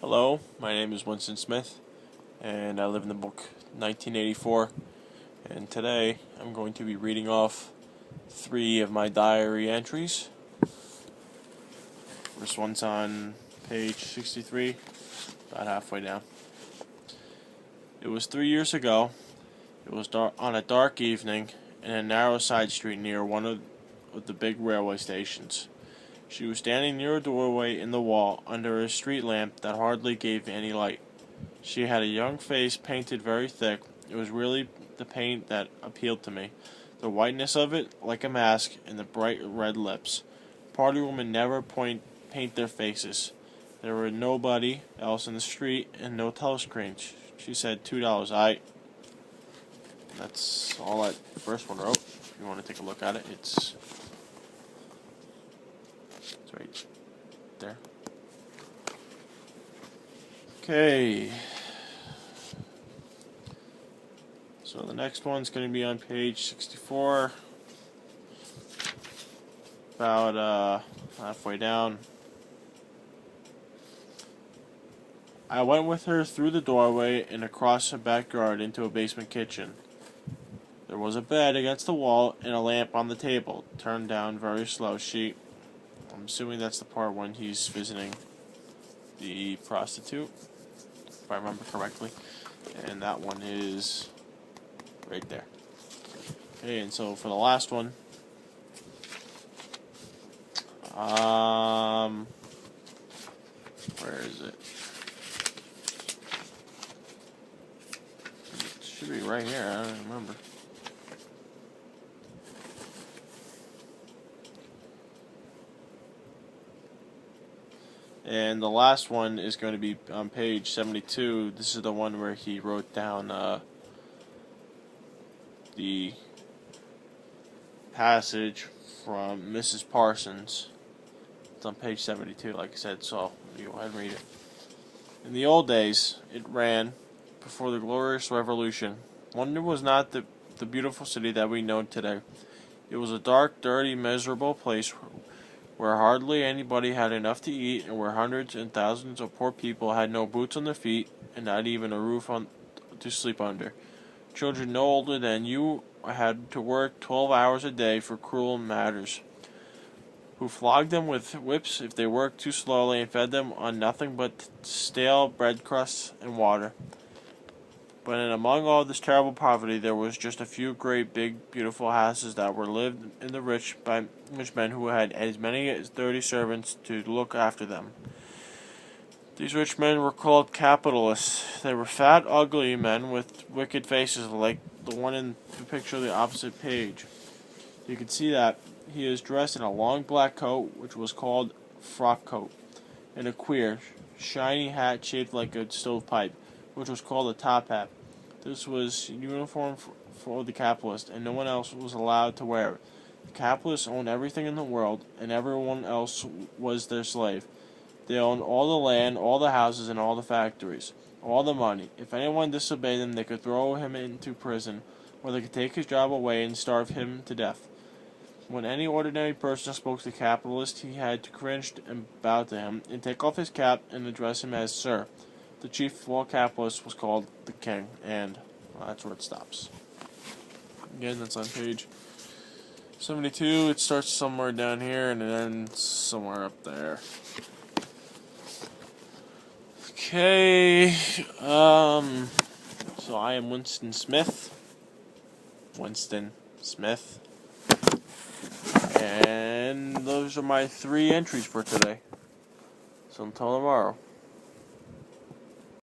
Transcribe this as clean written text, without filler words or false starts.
Hello, my name is Winston Smith, and I live in the book 1984, and today I'm going to be reading off 3 of my diary entries. This one's on page 63, about halfway down. It was 3 years ago. It was on a dark evening in a narrow side street near one of the big railway stations. She was standing near a doorway in the wall under a street lamp that hardly gave any light. She had a young face painted very thick. It was really the paint that appealed to me. The whiteness of it, like a mask, and the bright red lips. Party women never paint their faces. There were nobody else in the street and no telescreen. She said $2. That's all that first one wrote. If you want to take a look at it, it's right there. Okay. So the next one's going to be on page 64. About halfway down. I went with her through the doorway and across a backyard into a basement kitchen. There was a bed against the wall and a lamp on the table, turned down very slow. I'm assuming that's the part when he's visiting the prostitute, if I remember correctly. And that one is right there. Okay, and so for the last one, where is it? It should be right here, I don't remember. And the last one is going to be on page 72. This is the one where he wrote down the passage from Mrs. Parsons. It's on page 72, like I said, so you go ahead and read it. In the old days, it ran, before the glorious revolution, London was not the beautiful city that we know today. It was a dark, dirty, miserable place where hardly anybody had enough to eat, and where hundreds and thousands of poor people had no boots on their feet and not even a roof to sleep under. Children no older than you had to work 12 hours a day for cruel masters, who flogged them with whips if they worked too slowly and fed them on nothing but stale bread crusts and water. But among all this terrible poverty, there was just a few great, big, beautiful houses that were lived in the rich by rich men who had as many as 30 servants to look after them. These rich men were called capitalists. They were fat, ugly men with wicked faces, like the one in the picture on the opposite page. You can see that he is dressed in a long black coat, which was called frock coat, and a queer, shiny hat shaped like a stovepipe, which was called a top hat. This was uniform for the capitalist, and no one else was allowed to wear it. The capitalists owned everything in the world, and everyone else was their slave. They owned all the land, all the houses, and all the factories, all the money. If anyone disobeyed them, they could throw him into prison, or they could take his job away and starve him to death. When any ordinary person spoke to the capitalist, he had to cringe and bow to him, and take off his cap and address him as Sir. The chief of all capitalists was called the king, and that's where it stops. Again, that's on page 72. It starts somewhere down here and it ends somewhere up there. Okay, so I am Winston Smith, and those are my 3 entries for today. So until tomorrow.